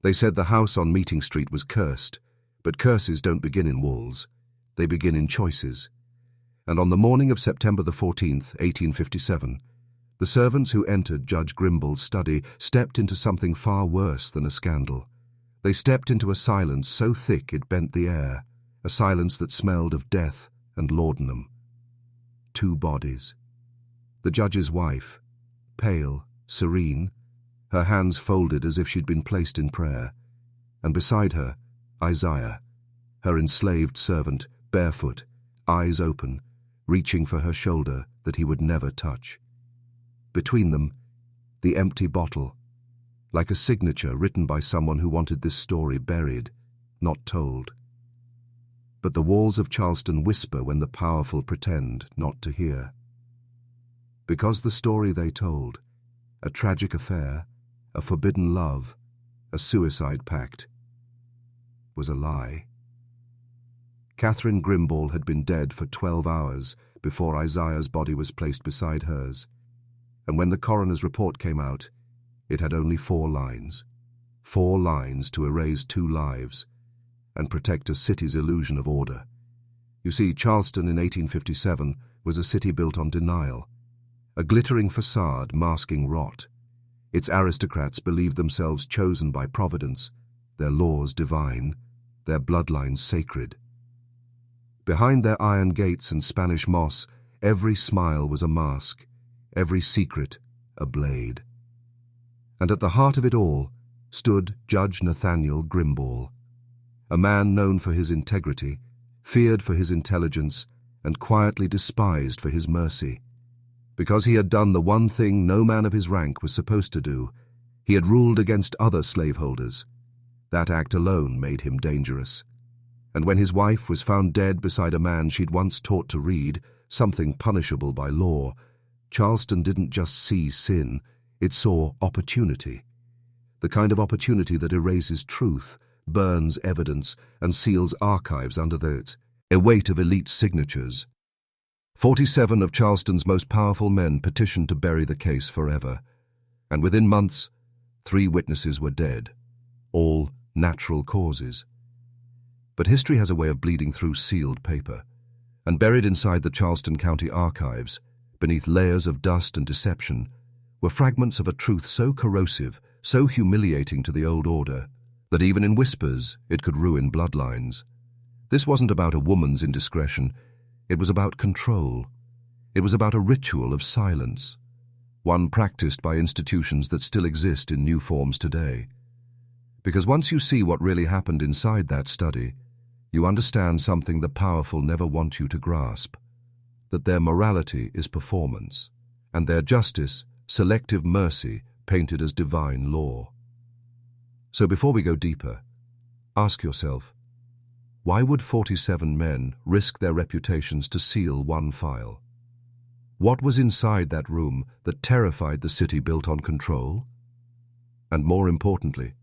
They said the house on Meeting Street was cursed, but curses don't begin in walls. They begin in choices. And on the morning of September the 14th, 1857, the servants who entered Judge Grimball's study stepped into something far worse than a scandal. They stepped into a silence so thick it bent the air, a silence that smelled of death and laudanum. 2 bodies. The judge's wife, pale, serene, her hands folded as if she'd been placed in prayer, and beside her, Isaiah, her enslaved servant, barefoot, eyes open, reaching for her shoulder that he would never touch. Between them, the empty bottle, like a signature written by someone who wanted this story buried, not told. But the walls of Charleston whisper when the powerful pretend not to hear. Because the story they told, a tragic affair, a forbidden love, a suicide pact, was a lie. Catherine Grimball had been dead for 12 hours before Isaiah's body was placed beside hers, and when the coroner's report came out, it had only 4 lines. 4 lines to erase 2 lives and protect a city's illusion of order. You see, Charleston in 1857 was a city built on denial, a glittering facade masking rot. Its aristocrats believed themselves chosen by Providence, their laws divine, their bloodlines sacred. Behind their iron gates and Spanish moss, every smile was a mask, every secret a blade. And at the heart of it all stood Judge Nathaniel Grimball, a man known for his integrity, feared for his intelligence, and quietly despised for his mercy. Because he had done the one thing no man of his rank was supposed to do, he had ruled against other slaveholders. That act alone made him dangerous. And when his wife was found dead beside a man she'd once taught to read, something punishable by law, Charleston didn't just see sin, it saw opportunity. The kind of opportunity that erases truth, burns evidence, and seals archives under a weight of elite signatures. 47 of Charleston's most powerful men petitioned to bury the case forever, and within months, 3 witnesses were dead, all natural causes. But history has a way of bleeding through sealed paper, and buried inside the Charleston County archives, beneath layers of dust and deception, were fragments of a truth so corrosive, so humiliating to the old order, that even in whispers it could ruin bloodlines. This wasn't about a woman's indiscretion. It was about control. It was about a ritual of silence, one practiced by institutions that still exist in new forms today. Because once you see what really happened inside that study, you understand something the powerful never want you to grasp, that their morality is performance, and their justice, selective mercy, painted as divine law. So before we go deeper, ask yourself, why would 47 men risk their reputations to seal one file? What was inside that room that terrified the city built on control? And more importantly,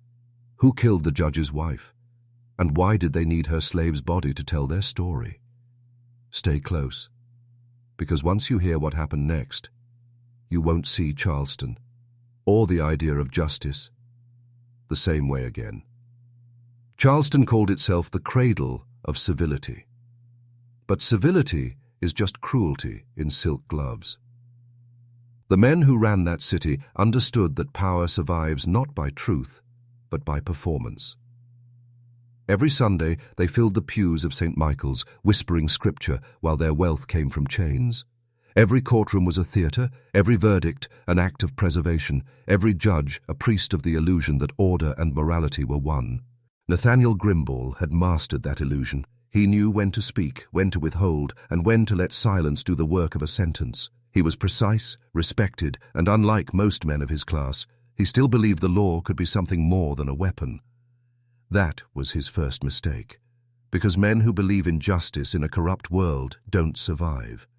who killed the judge's wife? And why did they need her slave's body to tell their story? Stay close, because once you hear what happened next, you won't see Charleston, or the idea of justice, the same way again. Charleston called itself the cradle of civility. But civility is just cruelty in silk gloves. The men who ran that city understood that power survives not by truth, but by performance. Every Sunday they filled the pews of St. Michael's, whispering scripture while their wealth came from chains. Every courtroom was a theatre, every verdict an act of preservation, every judge a priest of the illusion that order and morality were one. Nathaniel Grimball had mastered that illusion. He knew when to speak, when to withhold, and when to let silence do the work of a sentence. He was precise, respected, and unlike most men of his class, he still believed the law could be something more than a weapon. That was his first mistake, because men who believe in justice in a corrupt world don't survive.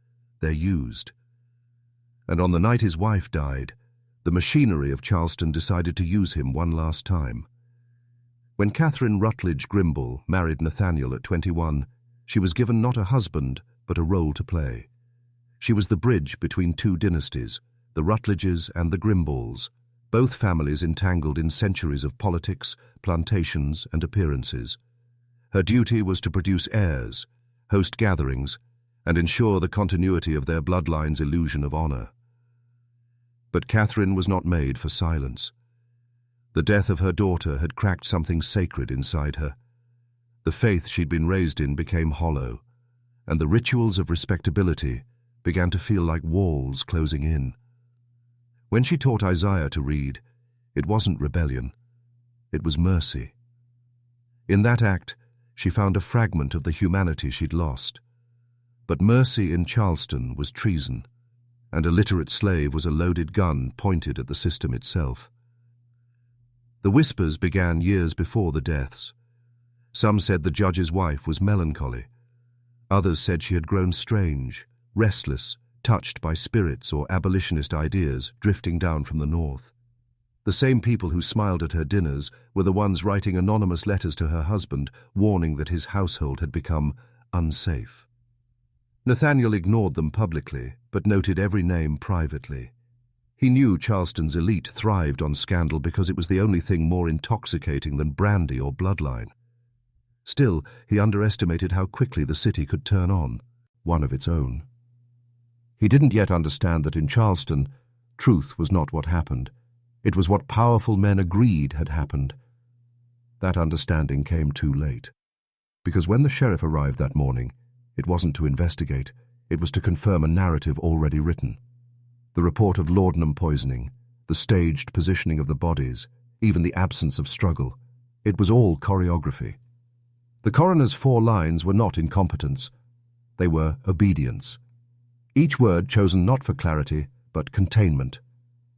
They're used. And on the night his wife died, the machinery of Charleston decided to use him one last time. When Catherine Rutledge Grimball married Nathaniel at 21, she was given not a husband, but a role to play. She was the bridge between 2 dynasties, the Rutledges and the Grimballs, both families entangled in centuries of politics, plantations, and appearances. Her duty was to produce heirs, host gatherings, and ensure the continuity of their bloodline's illusion of honor. But Catherine was not made for silence. The death of her daughter had cracked something sacred inside her. The faith she'd been raised in became hollow, and the rituals of respectability began to feel like walls closing in. When she taught Isaiah to read, it wasn't rebellion, it was mercy. In that act, she found a fragment of the humanity she'd lost. But mercy in Charleston was treason, and a literate slave was a loaded gun pointed at the system itself. The whispers began years before the deaths. Some said the judge's wife was melancholy. Others said she had grown strange, restless, touched by spirits or abolitionist ideas drifting down from the north. The same people who smiled at her dinners were the ones writing anonymous letters to her husband, warning that his household had become unsafe. Nathaniel ignored them publicly, but noted every name privately. He knew Charleston's elite thrived on scandal because it was the only thing more intoxicating than brandy or bloodline. Still, he underestimated how quickly the city could turn on one of its own. He didn't yet understand that in Charleston, truth was not what happened. It was what powerful men agreed had happened. That understanding came too late. Because when the sheriff arrived that morning, it wasn't to investigate, it was to confirm a narrative already written. The report of laudanum poisoning, the staged positioning of the bodies, even the absence of struggle, it was all choreography. The coroner's 4 lines were not incompetence. They were obedience. Each word chosen not for clarity, but containment.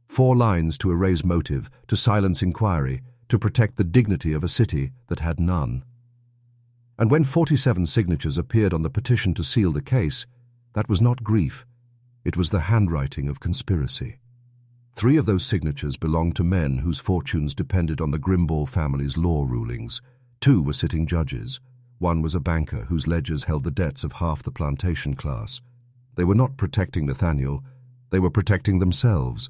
4 lines to erase motive, to silence inquiry, to protect the dignity of a city that had none. And when 47 signatures appeared on the petition to seal the case, that was not grief. It was the handwriting of conspiracy. 3 of those signatures belonged to men whose fortunes depended on the Grimball family's law rulings. 2 were sitting judges. 1 was a banker whose ledgers held the debts of half the plantation class. They were not protecting Nathaniel, they were protecting themselves.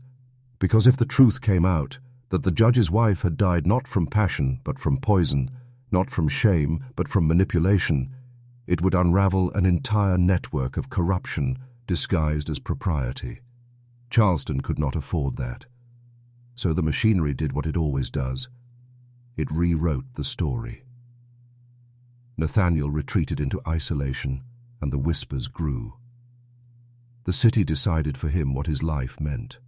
Because if the truth came out, that the judge's wife had died not from passion but from poison, not from shame but from manipulation, it would unravel an entire network of corruption disguised as propriety. Charleston could not afford that. So the machinery did what it always does. It rewrote the story. Nathaniel retreated into isolation, and the whispers grew. The city decided for him what his life meant.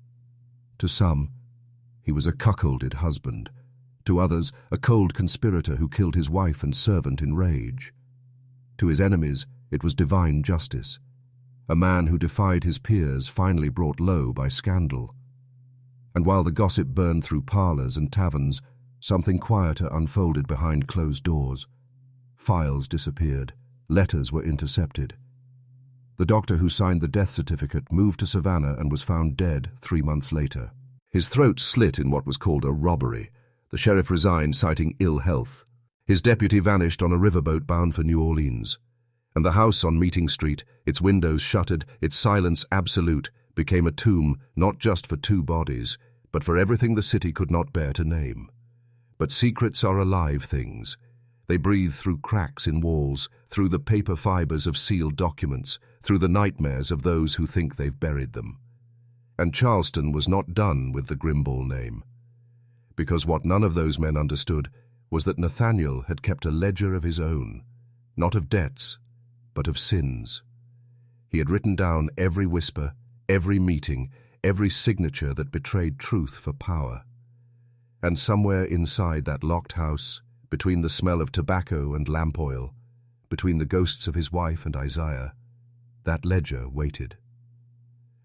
To some, he was a cuckolded husband. To others, a cold conspirator who killed his wife and servant in rage. To his enemies, it was divine justice. A man who defied his peers finally brought low by scandal. And while the gossip burned through parlors and taverns, something quieter unfolded behind closed doors. Files disappeared. Letters were intercepted. The doctor who signed the death certificate moved to Savannah and was found dead 3 months later. His throat slit in what was called a robbery. The sheriff resigned, citing ill health. His deputy vanished on a riverboat bound for New Orleans. And the house on Meeting Street, its windows shuttered, its silence absolute, became a tomb not just for 2 bodies, but for everything the city could not bear to name. But secrets are alive things. They breathe through cracks in walls, through the paper fibers of sealed documents, through the nightmares of those who think they've buried them. And Charleston was not done with the Grimball name. Because what none of those men understood was that Nathaniel had kept a ledger of his own, not of debts, but of sins. He had written down every whisper, every meeting, every signature that betrayed truth for power. And somewhere inside that locked house, between the smell of tobacco and lamp oil, between the ghosts of his wife and Isaiah, that ledger waited.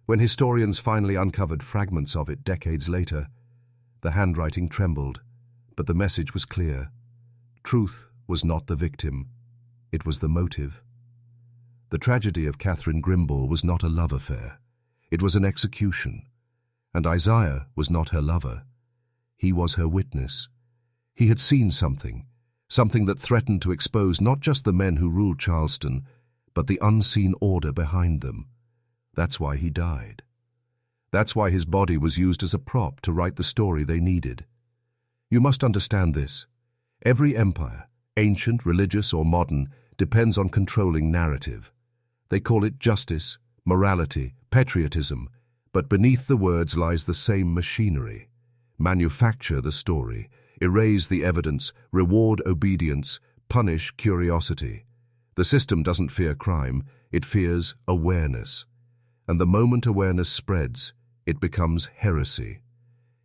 When historians finally uncovered fragments of it decades later, the handwriting trembled, but the message was clear. Truth was not the victim, it was the motive. The tragedy of Catherine Grimball was not a love affair. It was an execution. And Isaiah was not her lover. He was her witness. He had seen something that threatened to expose not just the men who ruled Charleston, but the unseen order behind them. That's why he died. That's why his body was used as a prop to write the story they needed. You must understand this. Every empire, ancient, religious, or modern, depends on controlling narrative. They call it justice, morality, patriotism, but beneath the words lies the same machinery. Manufacture the story, erase the evidence, reward obedience, punish curiosity. The system doesn't fear crime, it fears awareness. And the moment awareness spreads, it becomes heresy.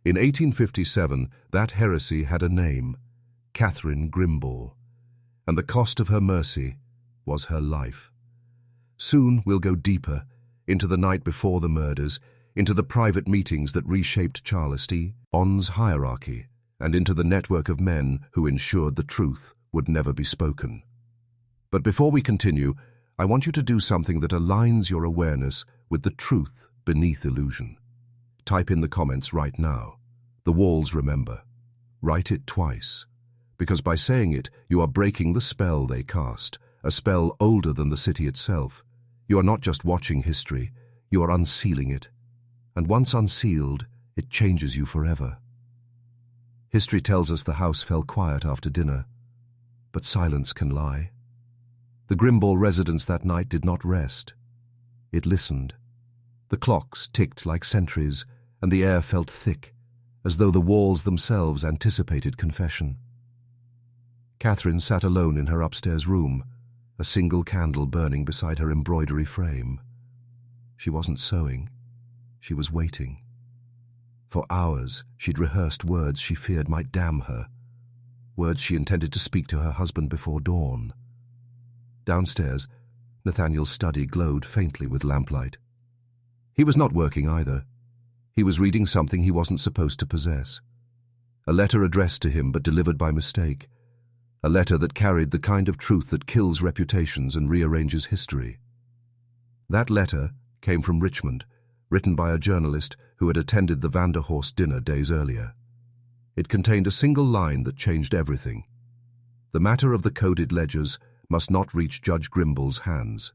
In 1857, that heresy had a name, Catherine Grimball. And the cost of her mercy was her life. Soon we'll go deeper, into the night before the murders, into the private meetings that reshaped Charlesty's hierarchy, and into the network of men who ensured the truth would never be spoken. But before we continue, I want you to do something that aligns your awareness with the truth beneath illusion. Type in the comments right now. The walls remember. Write it twice. Because by saying it, you are breaking the spell they cast, a spell older than the city itself. You are not just watching history, you are unsealing it. And once unsealed, it changes you forever. History tells us the house fell quiet after dinner, but silence can lie. The Grimball residence that night did not rest. It listened. The clocks ticked like sentries, and the air felt thick, as though the walls themselves anticipated confession. Catherine sat alone in her upstairs room, a single candle burning beside her embroidery frame. She wasn't sewing. She was waiting. For hours, she'd rehearsed words she feared might damn her, words she intended to speak to her husband before dawn. Downstairs, Nathaniel's study glowed faintly with lamplight. He was not working either. He was reading something he wasn't supposed to possess. A letter addressed to him but delivered by mistake. A letter that carried the kind of truth that kills reputations and rearranges history. That letter came from Richmond, written by a journalist who had attended the Vanderhorst dinner days earlier. It contained a single line that changed everything. The matter of the coded ledgers must not reach Judge Grimball's hands.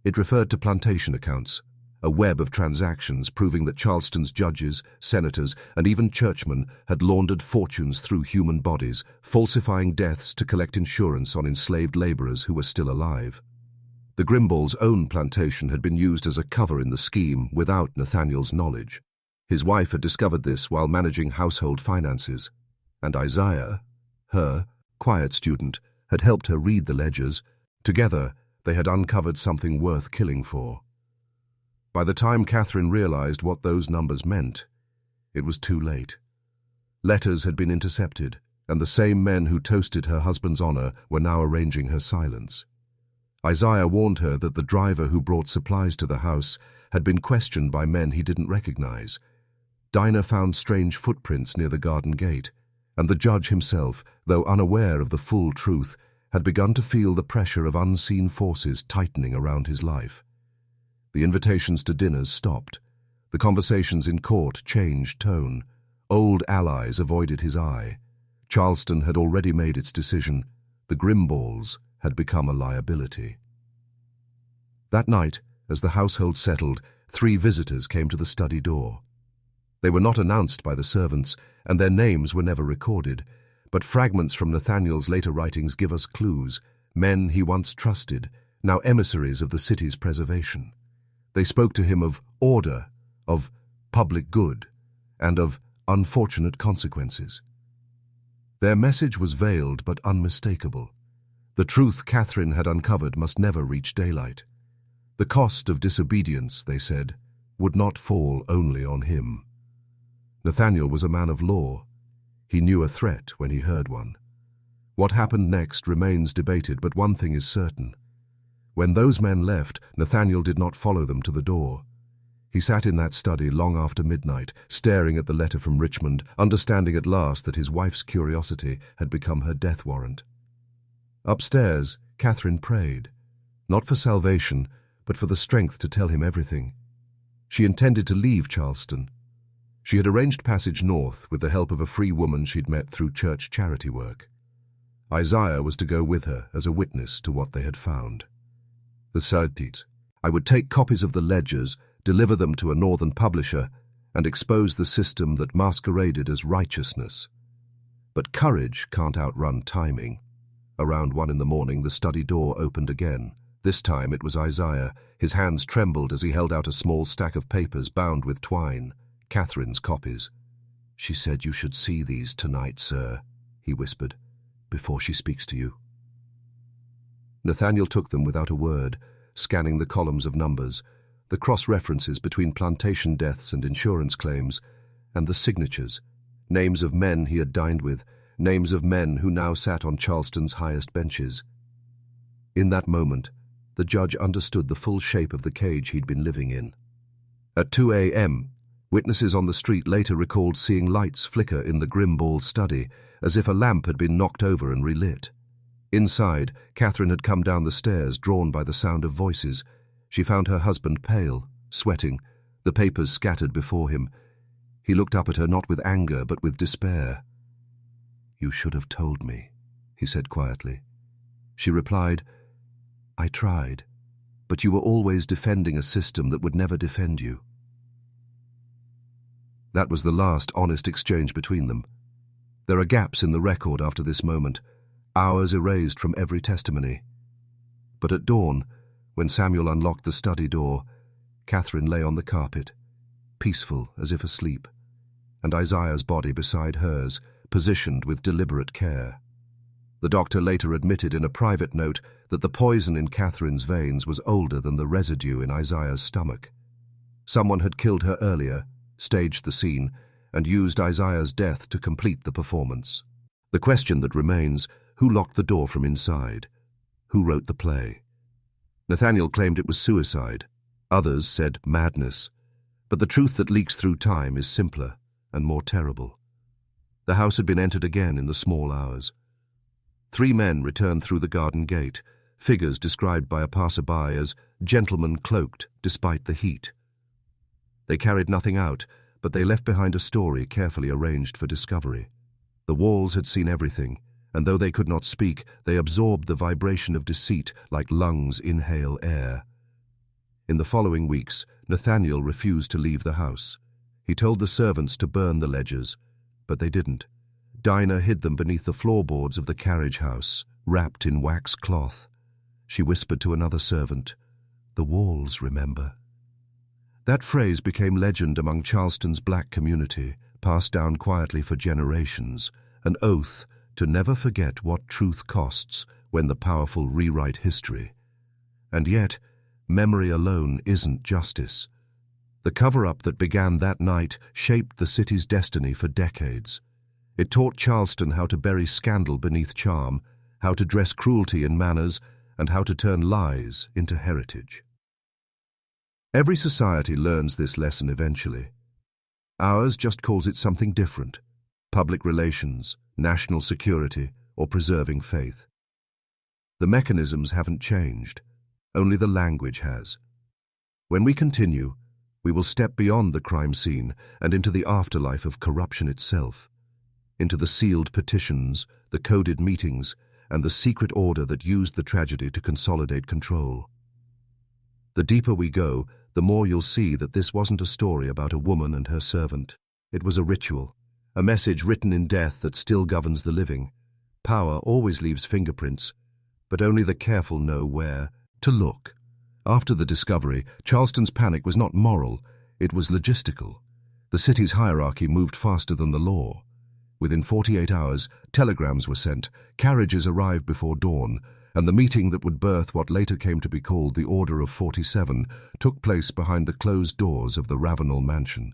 It referred to plantation accounts, a web of transactions proving that Charleston's judges, senators, and even churchmen had laundered fortunes through human bodies, falsifying deaths to collect insurance on enslaved laborers who were still alive. The Grimballs' own plantation had been used as a cover in the scheme without Nathaniel's knowledge. His wife had discovered this while managing household finances, and Isaiah, her quiet student, had helped her read the ledgers. Together, they had uncovered something worth killing for. By the time Catherine realized what those numbers meant, it was too late. Letters had been intercepted, and the same men who toasted her husband's honor were now arranging her silence. Isaiah warned her that the driver who brought supplies to the house had been questioned by men he didn't recognize. Dinah found strange footprints near the garden gate, and the judge himself, though unaware of the full truth, had begun to feel the pressure of unseen forces tightening around his life. The invitations to dinners stopped. The conversations in court changed tone. Old allies avoided his eye. Charleston had already made its decision. The Grimballs had become a liability. That night, as the household settled, 3 visitors came to the study door. They were not announced by the servants, and their names were never recorded, but fragments from Nathaniel's later writings give us clues, men he once trusted, now emissaries of the city's preservation. They spoke to him of order, of public good, and of unfortunate consequences. Their message was veiled but unmistakable. The truth Catherine had uncovered must never reach daylight. The cost of disobedience, they said, would not fall only on him. Nathaniel was a man of law. He knew a threat when he heard one. What happened next remains debated, but one thing is certain. When those men left, Nathaniel did not follow them to the door. He sat in that study long after midnight, staring at the letter from Richmond, understanding at last that his wife's curiosity had become her death warrant. Upstairs, Catherine prayed, not for salvation, but for the strength to tell him everything. She intended to leave Charleston. She had arranged passage north with the help of a free woman she'd met through church charity work. Isaiah was to go with her as a witness to what they had found. The Saudite, I would take copies of the ledgers, deliver them to a northern publisher, and expose the system that masqueraded as righteousness. But courage can't outrun timing. Around 1 a.m, the study door opened again. This time it was Isaiah. His hands trembled as he held out a small stack of papers bound with twine, Catherine's copies. "She said you should see these tonight, sir," he whispered, "before she speaks to you." Nathaniel took them without a word, scanning the columns of numbers, the cross-references between plantation deaths and insurance claims, and the signatures, names of men he had dined with, names of men who now sat on Charleston's highest benches. In that moment, the judge understood the full shape of the cage he'd been living in. At 2 a.m., witnesses on the street later recalled seeing lights flicker in the Grimball study, as if a lamp had been knocked over and relit. Inside, Catherine had come down the stairs, drawn by the sound of voices. She found her husband pale, sweating, the papers scattered before him. He looked up at her not with anger, but with despair. "You should have told me," he said quietly. She replied, "I tried, but you were always defending a system that would never defend you." That was the last honest exchange between them. There are gaps in the record after this moment, hours erased from every testimony. But at dawn, when Samuel unlocked the study door, Catherine lay on the carpet, peaceful as if asleep, and Isaiah's body beside hers, positioned with deliberate care. The doctor later admitted in a private note that the poison in Catherine's veins was older than the residue in Isaiah's stomach. Someone had killed her earlier, staged the scene, and used Isaiah's death to complete the performance. The question that remains, who locked the door from inside? Who wrote the play? Nathaniel claimed it was suicide. Others said madness. But the truth that leaks through time is simpler and more terrible. The house had been entered again in the small hours. 3 men returned through the garden gate, figures described by a passerby as gentlemen cloaked despite the heat. They carried nothing out, but they left behind a story carefully arranged for discovery. The walls had seen everything, and though they could not speak, they absorbed the vibration of deceit like lungs inhale air. In the following weeks, Nathaniel refused to leave the house. He told the servants to burn the ledgers, but they didn't. Dinah hid them beneath the floorboards of the carriage house, wrapped in wax cloth. She whispered to another servant, "The walls remember." That phrase became legend among Charleston's black community, passed down quietly for generations, an oath to never forget what truth costs when the powerful rewrite history. And yet, memory alone isn't justice. The cover-up that began that night shaped the city's destiny for decades. It taught Charleston how to bury scandal beneath charm, how to dress cruelty in manners, and how to turn lies into heritage. Every society learns this lesson eventually. Ours just calls it something different: public relations, national security, or preserving faith. The mechanisms haven't changed, only the language has. When we continue, we will step beyond the crime scene and into the afterlife of corruption itself, into the sealed petitions, the coded meetings, and the secret order that used the tragedy to consolidate control. The deeper we go, the more you'll see that this wasn't a story about a woman and her servant. It was a ritual, a message written in death that still governs the living. Power always leaves fingerprints, but only the careful know where to look. After the discovery, Charleston's panic was not moral, it was logistical. The city's hierarchy moved faster than the law. Within 48 hours, telegrams were sent, carriages arrived before dawn, and the meeting that would birth what later came to be called the Order of 47 took place behind the closed doors of the Ravenel mansion.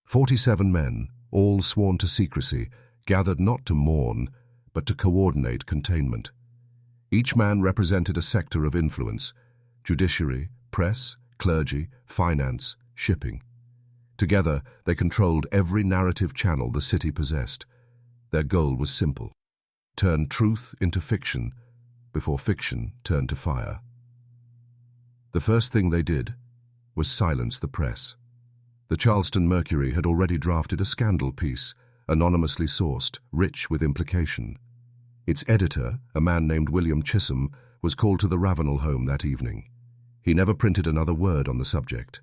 47 men, all sworn to secrecy, gathered not to mourn, but to coordinate containment. Each man represented a sector of influence: judiciary, press, clergy, finance, shipping. Together, they controlled every narrative channel the city possessed. Their goal was simple: turn truth into fiction, before fiction turned to fire. The first thing they did was silence the press. The Charleston Mercury had already drafted a scandal piece, anonymously sourced, rich with implication. Its editor, a man named William Chisholm, was called to the Ravenel home that evening. He never printed another word on the subject.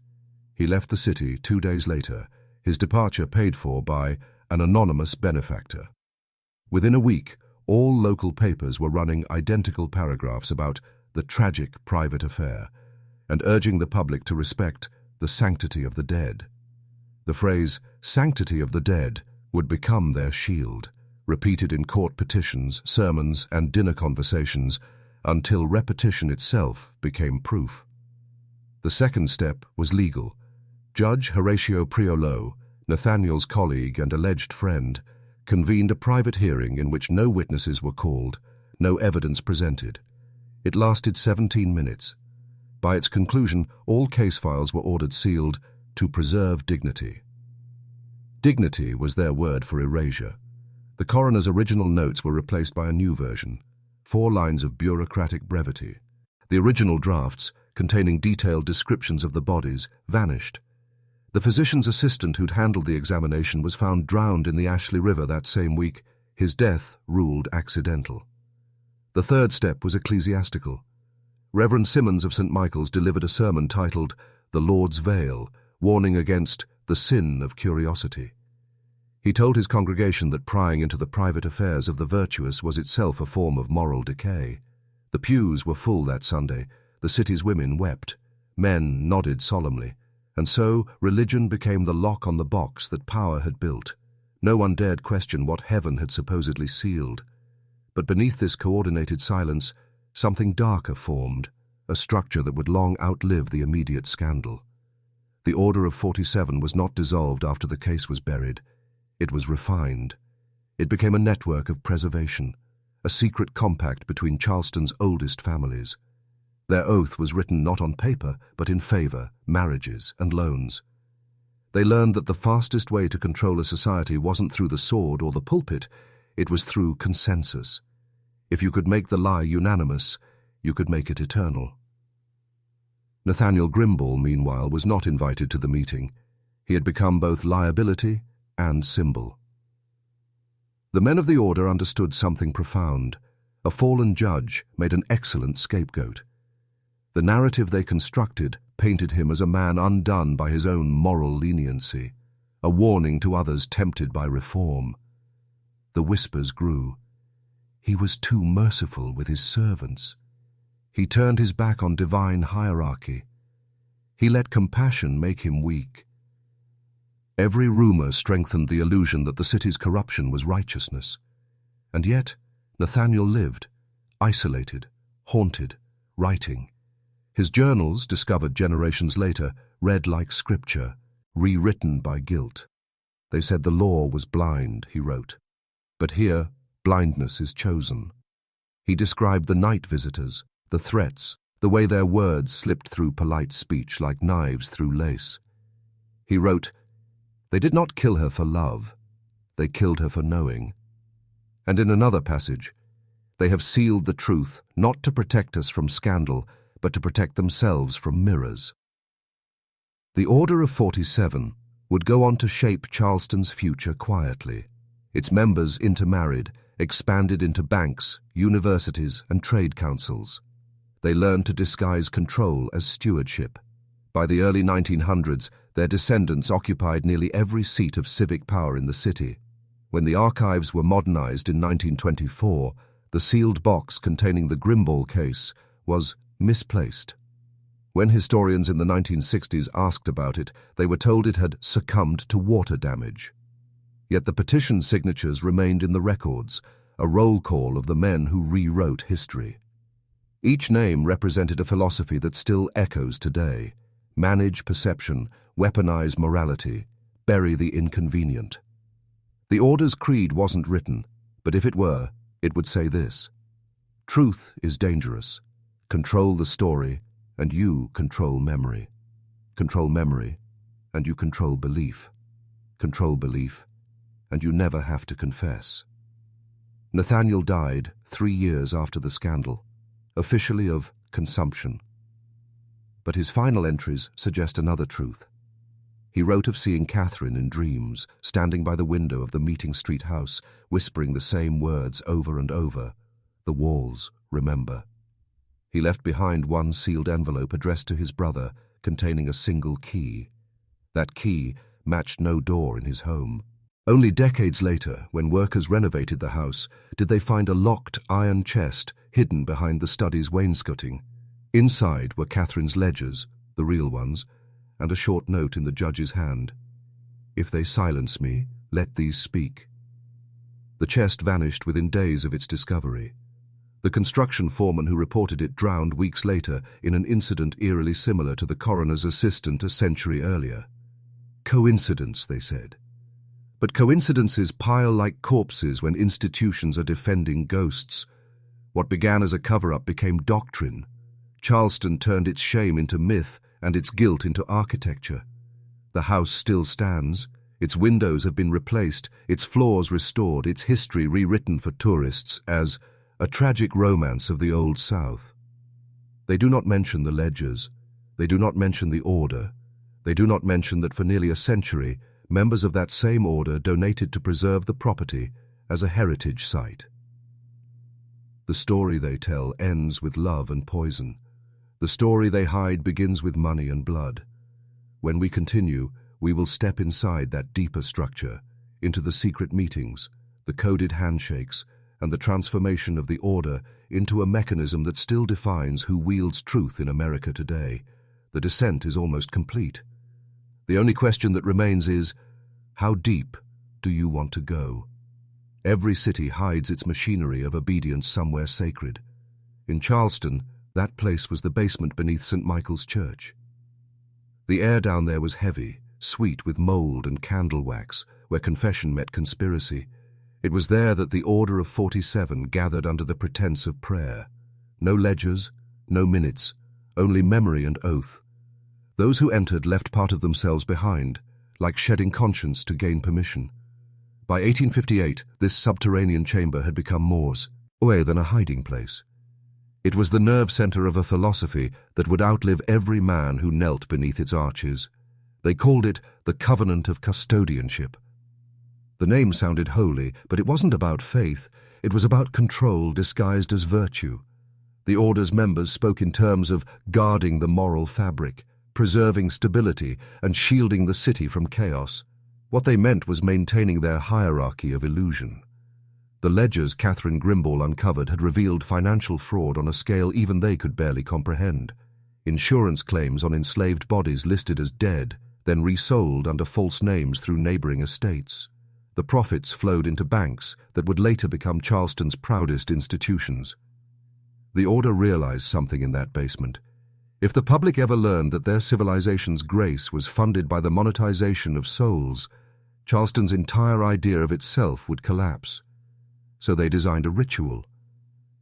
He left the city 2 days later, his departure paid for by an anonymous benefactor. Within a week, all local papers were running identical paragraphs about the tragic private affair and urging the public to respect the sanctity of the dead. The phrase, "sanctity of the dead," would become their shield, repeated in court petitions, sermons, and dinner conversations until repetition itself became proof. The second step was legal. Judge Horatio Priolo, Nathaniel's colleague and alleged friend, convened a private hearing in which no witnesses were called, no evidence presented. It lasted 17 minutes. By its conclusion, all case files were ordered sealed to preserve dignity. Dignity was their word for erasure. The coroner's original notes were replaced by a new version, 4 lines of bureaucratic brevity. The original drafts, containing detailed descriptions of the bodies, vanished. The physician's assistant who'd handled the examination was found drowned in the Ashley River that same week, his death ruled accidental. The third step was ecclesiastical. Reverend Simmons of St. Michael's delivered a sermon titled "The Lord's Veil," warning against the sin of curiosity. He told his congregation that prying into the private affairs of the virtuous was itself a form of moral decay. The pews were full that Sunday. The city's women wept. Men nodded solemnly. And so religion became the lock on the box that power had built. No one dared question what heaven had supposedly sealed. But beneath this coordinated silence, something darker formed, a structure that would long outlive the immediate scandal. The Order of 47 was not dissolved after the case was buried. It was refined. It became a network of preservation, a secret compact between Charleston's oldest families. Their oath was written not on paper, but in favor, marriages, and loans. They learned that the fastest way to control a society wasn't through the sword or the pulpit, it was through consensus. If you could make the lie unanimous, you could make it eternal. Nathaniel Grimball, meanwhile, was not invited to the meeting. He had become both liability and symbol. The men of the order understood something profound. A fallen judge made an excellent scapegoat. The narrative they constructed painted him as a man undone by his own moral leniency, a warning to others tempted by reform. The whispers grew. He was too merciful with his servants. He turned his back on divine hierarchy. He let compassion make him weak. Every rumor strengthened the illusion that the city's corruption was righteousness. And yet, Nathaniel lived, isolated, haunted, writing. His journals, discovered generations later, read like scripture, rewritten by guilt. They said the law was blind, he wrote. But here, blindness is chosen. He described the night visitors, the threats, the way their words slipped through polite speech like knives through lace. He wrote, "They did not kill her for love. They killed her for knowing." And in another passage, "They have sealed the truth, not to protect us from scandal, but to protect themselves from mirrors." The Order of 47 would go on to shape Charleston's future quietly. Its members intermarried, expanded into banks, universities, and trade councils. They learned to disguise control as stewardship. By the early 1900s, their descendants occupied nearly every seat of civic power in the city. When the archives were modernized in 1924, the sealed box containing the Grimball case was misplaced. When historians in the 1960s asked about it, they were told it had succumbed to water damage. Yet the petition signatures remained in the records, a roll call of the men who rewrote history. Each name represented a philosophy that still echoes today: manage perception, weaponize morality, bury the inconvenient. The Order's creed wasn't written, but if it were, it would say this: truth is dangerous. Control the story, and you control memory. Control memory, and you control belief. Control belief, and you never have to confess. Nathaniel died 3 years after the scandal, officially of consumption. But his final entries suggest another truth. He wrote of seeing Catherine in dreams, standing by the window of the Meeting Street house, whispering the same words over and over: "The walls remember." He left behind one sealed envelope addressed to his brother, containing a single key. That key, matched no door in his home. Only decades later, when workers renovated the house, did they find a locked iron chest hidden behind the study's wainscoting. Inside were Catherine's ledgers, the real ones, and a short note in the judge's hand. "If they silence me, let these speak." The chest vanished within days of its discovery. The construction foreman who reported it drowned weeks later in an incident eerily similar to the coroner's assistant a century earlier. Coincidence, they said. But coincidences pile like corpses when institutions are defending ghosts. What began as a cover-up became doctrine. Charleston turned its shame into myth and its guilt into architecture. The house still stands. Its windows have been replaced, its floors restored, its history rewritten for tourists as a tragic romance of the Old South. They do not mention the ledgers. They do not mention the order. They do not mention that for nearly a century, members of that same order donated to preserve the property as a heritage site. The story they tell ends with love and poison. The story they hide begins with money and blood. When we continue, we will step inside that deeper structure, into the secret meetings, the coded handshakes, and the transformation of the order into a mechanism that still defines who wields truth in America today. The descent is almost complete. The only question that remains is, how deep do you want to go? Every city hides its machinery of obedience somewhere sacred. In Charleston, that place was the basement beneath St. Michael's Church. The air down there was heavy, sweet with mold and candle wax, where confession met conspiracy. It was there that the Order of 47 gathered under the pretense of prayer. No ledgers, no minutes, only memory and oath. Those who entered left part of themselves behind, like shedding conscience to gain permission. By 1858, this subterranean chamber had become more than a hiding place. It was the nerve center of a philosophy that would outlive every man who knelt beneath its arches. They called it the Covenant of Custodianship. The name sounded holy, but it wasn't about faith. It was about control disguised as virtue. The Order's members spoke in terms of guarding the moral fabric, preserving stability, and shielding the city from chaos. What they meant was maintaining their hierarchy of illusion. The ledgers Catherine Grimball uncovered had revealed financial fraud on a scale even they could barely comprehend. Insurance claims on enslaved bodies listed as dead, then resold under false names through neighboring estates. The profits flowed into banks that would later become Charleston's proudest institutions. The Order realized something in that basement. If the public ever learned that their civilization's grace was funded by the monetization of souls, Charleston's entire idea of itself would collapse. So they designed a ritual.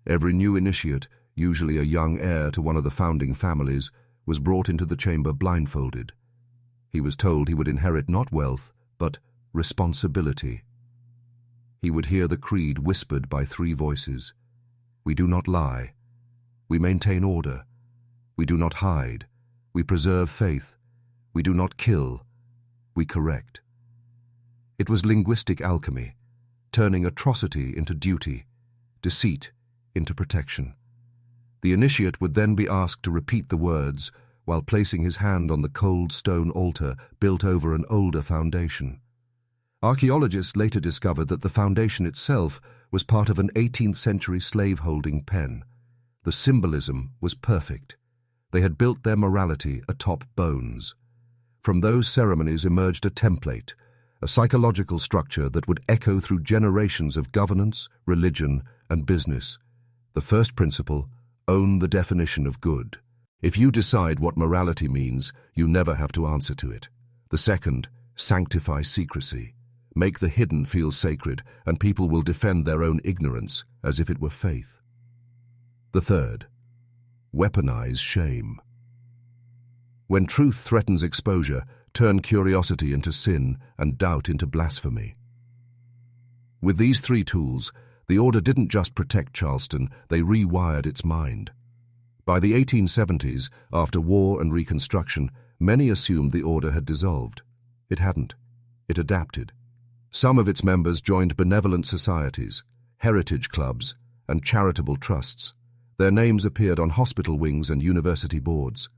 Every new initiate, usually a young heir to one of the founding families, was brought into the chamber blindfolded. He was told he would inherit not wealth, but responsibility. He would hear the creed whispered by three voices. We do not lie. We maintain order. We do not hide. We preserve faith. We do not kill. We correct. It was linguistic alchemy, turning atrocity into duty, deceit into protection. The initiate would then be asked to repeat the words while placing his hand on the cold stone altar built over an older foundation. Archaeologists later discovered that the foundation itself was part of an 18th century slave-holding pen. The symbolism was perfect. They had built their morality atop bones. From those ceremonies emerged a template, a psychological structure that would echo through generations of governance, religion, and business. The first principle: own the definition of good. If you decide what morality means, you never have to answer to it. The second: sanctify secrecy. Make the hidden feel sacred, and people will defend their own ignorance as if it were faith. The third: weaponize shame. When truth threatens exposure, turn curiosity into sin and doubt into blasphemy. With these three tools, the Order didn't just protect Charleston, they rewired its mind. By the 1870s, after war and Reconstruction, many assumed the Order had dissolved. It hadn't. It adapted. Some of its members joined benevolent societies, heritage clubs, and charitable trusts. Their names appeared on hospital wings and university boards.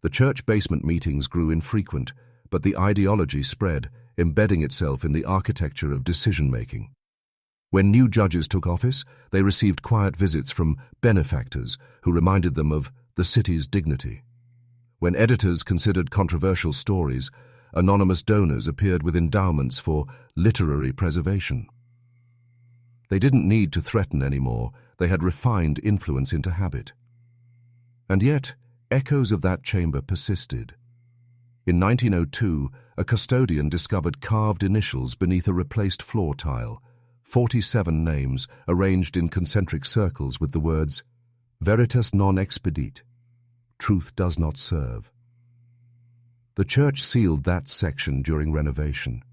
The church basement meetings grew infrequent, but the ideology spread, embedding itself in the architecture of decision-making. When new judges took office, they received quiet visits from benefactors who reminded them of the city's dignity. When editors considered controversial stories, anonymous donors appeared with endowments for literary preservation. They didn't need to threaten anymore, they had refined influence into habit. And yet, echoes of that chamber persisted. In 1902, a custodian discovered carved initials beneath a replaced floor tile, 47 names arranged in concentric circles with the words, Veritas non expedit, truth does not serve. The church sealed that section during renovation.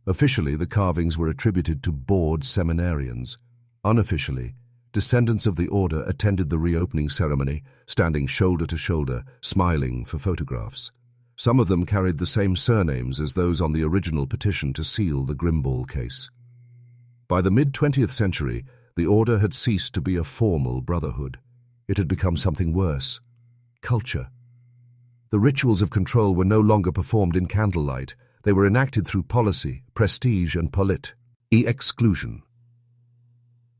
Officially, the carvings were attributed to bored seminarians. Unofficially, descendants of the order attended the reopening ceremony, standing shoulder to shoulder, smiling for photographs. Some of them carried the same surnames as those on the original petition to seal the Grimball case. By the mid-20th century, the order had ceased to be a formal brotherhood. It had become something worse: culture. The rituals of control were no longer performed in candlelight. They were enacted through policy, prestige, and exclusion.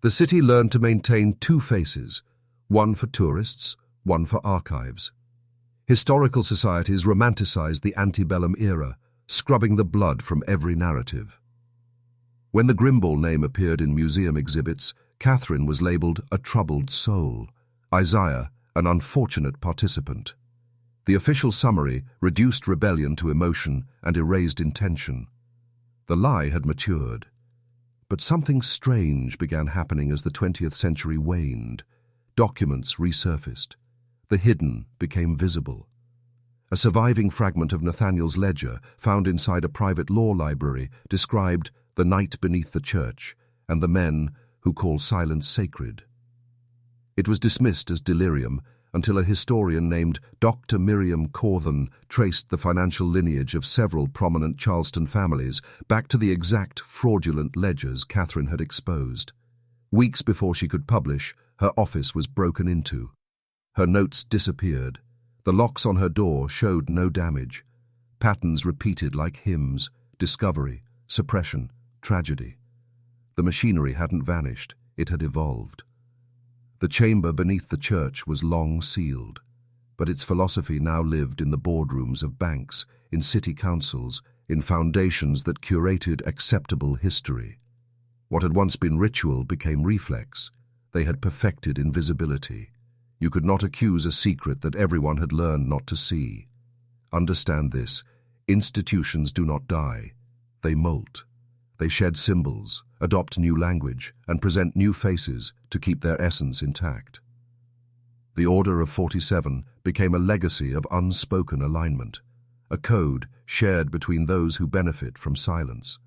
The city learned to maintain two faces, one for tourists, one for archives. Historical societies romanticized the antebellum era, scrubbing the blood from every narrative. When the Grimball name appeared in museum exhibits, Catherine was labeled a troubled soul, Isaiah an unfortunate participant. The official summary reduced rebellion to emotion and erased intention. The lie had matured. But something strange began happening as the 20th century waned. Documents resurfaced. The hidden became visible. A surviving fragment of Nathaniel's ledger, found inside a private law library, described the night beneath the church and the men who call silence sacred. It was dismissed as delirium until a historian named Dr. Miriam Corthen traced the financial lineage of several prominent Charleston families back to the exact fraudulent ledgers Catherine had exposed. Weeks before she could publish, her office was broken into. Her notes disappeared. The locks on her door showed no damage. Patterns repeated like hymns: discovery, suppression, tragedy. The machinery hadn't vanished, it had evolved. The chamber beneath the church was long sealed, but its philosophy now lived in the boardrooms of banks, in city councils, in foundations that curated acceptable history. What had once been ritual became reflex. They had perfected invisibility. You could not accuse a secret that everyone had learned not to see. Understand this: institutions do not die. They molt. They shed symbols, adopt new language, and present new faces to keep their essence intact. The Order of 47 became a legacy of unspoken alignment, a code shared between those who benefit from silence,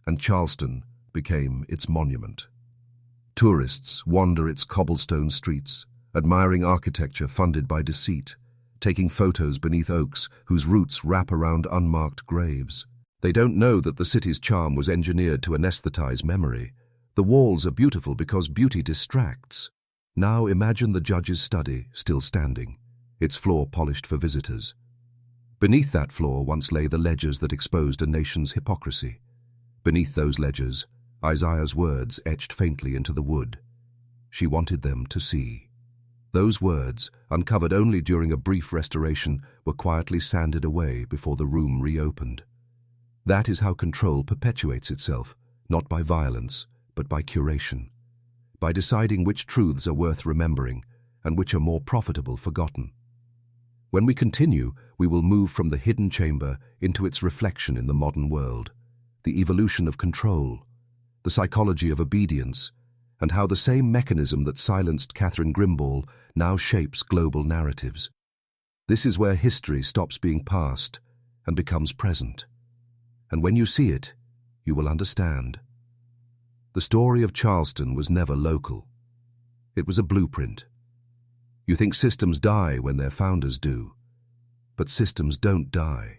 and Charleston became its monument. Tourists wander its cobblestone streets, admiring architecture funded by deceit, taking photos beneath oaks whose roots wrap around unmarked graves. They don't know that the city's charm was engineered to anesthetize memory. The walls are beautiful because beauty distracts. Now imagine the judge's study still standing, its floor polished for visitors. Beneath that floor once lay the ledgers that exposed a nation's hypocrisy. Beneath those ledgers, Isaiah's words etched faintly into the wood. She wanted them to see. Those words, uncovered only during a brief restoration, were quietly sanded away before the room reopened. That is how control perpetuates itself, not by violence, but by curation, by deciding which truths are worth remembering and which are more profitable forgotten. When we continue, we will move from the hidden chamber into its reflection in the modern world, the evolution of control, the psychology of obedience, and how the same mechanism that silenced Catherine Grimball now shapes global narratives. This is where history stops being past and becomes present. And when you see it, you will understand. The story of Charleston was never local. It was a blueprint. You think systems die when their founders do, but systems don't die.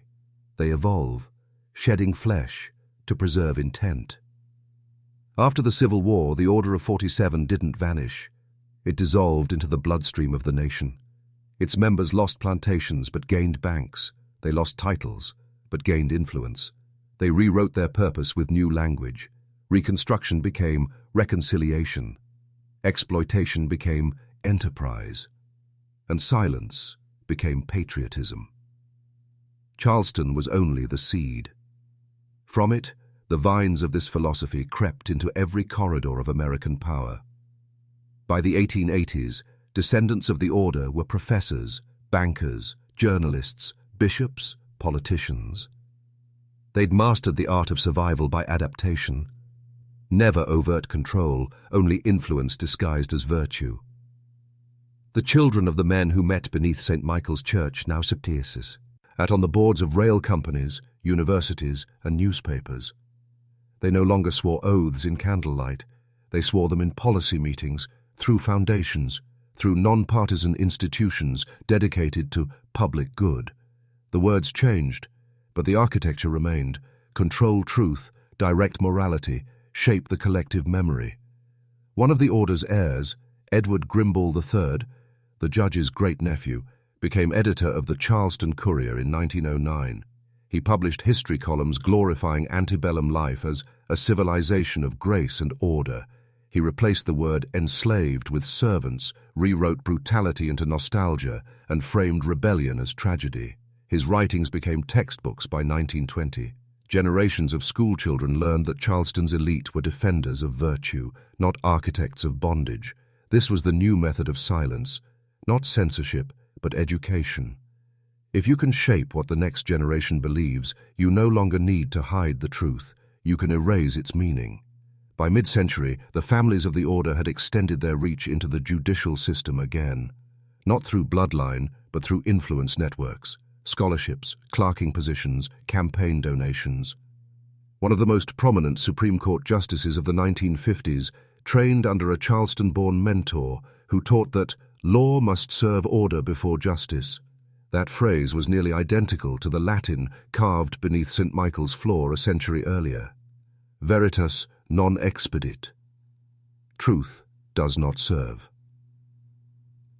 They evolve, shedding flesh to preserve intent. After the Civil War, the Order of 47 didn't vanish. It dissolved into the bloodstream of the nation. Its members lost plantations but gained banks. They lost titles but gained influence. They rewrote their purpose with new language. Reconstruction became reconciliation. Exploitation became enterprise. And silence became patriotism. Charleston was only the seed. From it, the vines of this philosophy crept into every corridor of American power. By the 1880s, descendants of the order were professors, bankers, journalists, bishops, politicians. They'd mastered the art of survival by adaptation. Never overt control, only influence disguised as virtue. The children of the men who met beneath St. Michael's Church now sat on the boards of rail companies, universities, and newspapers. They no longer swore oaths in candlelight. They swore them in policy meetings, through foundations, through non-partisan institutions dedicated to public good. The words changed, but the architecture remained: control truth, direct morality, shape the collective memory. One of the order's heirs, Edward Grimble III, the judge's great-nephew, became editor of the Charleston Courier in 1909. He published history columns glorifying antebellum life as a civilization of grace and order. He replaced the word enslaved with servants, rewrote brutality into nostalgia, and framed rebellion as tragedy. His writings became textbooks by 1920. Generations of schoolchildren learned that Charleston's elite were defenders of virtue, not architects of bondage. This was the new method of silence, not censorship, but education. If you can shape what the next generation believes, you no longer need to hide the truth. You can erase its meaning. By mid-century, the families of the order had extended their reach into the judicial system again, not through bloodline, but through influence networks, scholarships, clerking positions, campaign donations. One of the most prominent Supreme Court justices of the 1950s trained under a Charleston-born mentor who taught that law must serve order before justice. That phrase was nearly identical to the Latin carved beneath St. Michael's floor a century earlier. Veritas non expedit. Truth does not serve.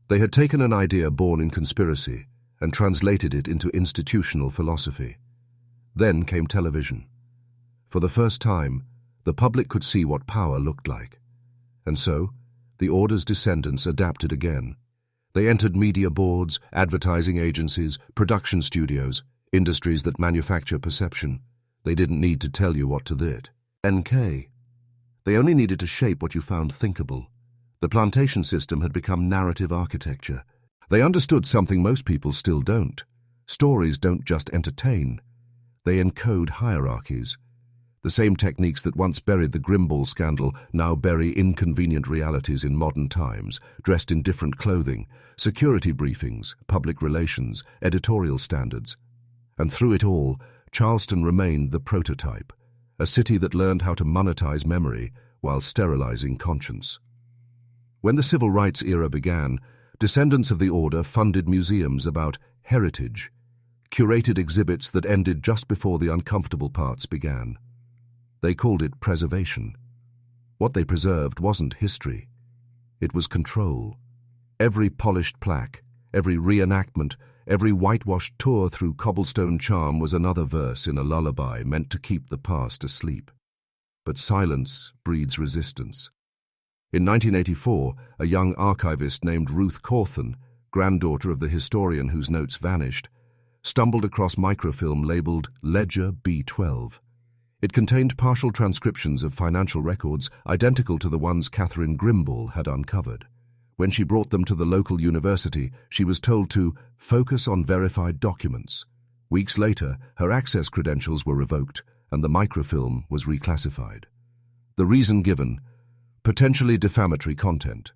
They had taken an idea born in conspiracy and translated it into institutional philosophy. Then came television. For the first time, the public could see what power looked like. And so, the order's descendants adapted again. They entered media boards, advertising agencies, production studios, industries that manufacture perception. They didn't need to tell you what to think. NK. They only needed to shape what you found thinkable. The plantation system had become narrative architecture. They understood something most people still don't. Stories don't just entertain. They encode hierarchies. The same techniques that once buried the Grimble scandal now bury inconvenient realities in modern times, dressed in different clothing, security briefings, public relations, editorial standards. And through it all, Charleston remained the prototype, a city that learned how to monetize memory while sterilizing conscience. When the civil rights era began, descendants of the order funded museums about heritage, curated exhibits that ended just before the uncomfortable parts began. They called it preservation. What they preserved wasn't history. It was control. Every polished plaque, every reenactment, every whitewashed tour through cobblestone charm was another verse in a lullaby meant to keep the past asleep. But silence breeds resistance. In 1984, a young archivist named Ruth Cawthon, granddaughter of the historian whose notes vanished, stumbled across microfilm labeled Ledger B12. It contained partial transcriptions of financial records identical to the ones Catherine Grimble had uncovered. When she brought them to the local university, she was told to focus on verified documents. Weeks later, her access credentials were revoked and the microfilm was reclassified. The reason given: potentially defamatory content.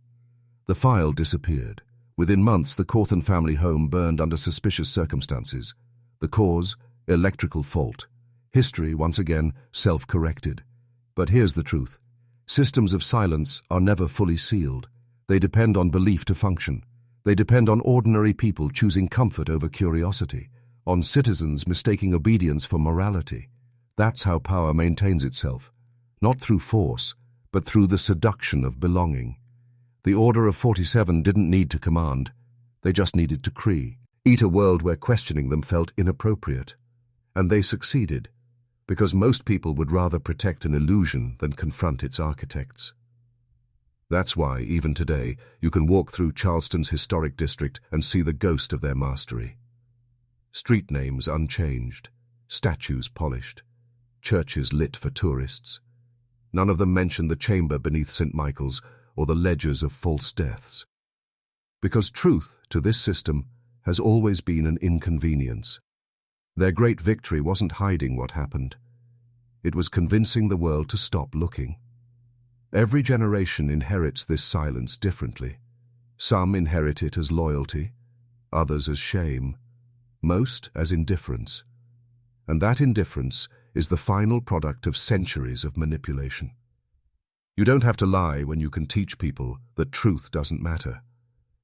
The file disappeared. Within months, the Cawthon family home burned under suspicious circumstances. The cause: electrical fault. History, once again, self-corrected. But here's the truth. Systems of silence are never fully sealed. They depend on belief to function. They depend on ordinary people choosing comfort over curiosity, on citizens mistaking obedience for morality. That's how power maintains itself, not through force, but through the seduction of belonging. The Order of 47 didn't need to command. They just needed to create a world where questioning them felt inappropriate. And they succeeded, because most people would rather protect an illusion than confront its architects. That's why, even today, you can walk through Charleston's historic district and see the ghost of their mastery. Street names unchanged, statues polished, churches lit for tourists. None of them mention the chamber beneath St. Michael's or the ledgers of false deaths. Because truth, to this system, has always been an inconvenience. Their great victory wasn't hiding what happened. It was convincing the world to stop looking. Every generation inherits this silence differently. Some inherit it as loyalty, others as shame, most as indifference. And that indifference is the final product of centuries of manipulation. You don't have to lie when you can teach people that truth doesn't matter.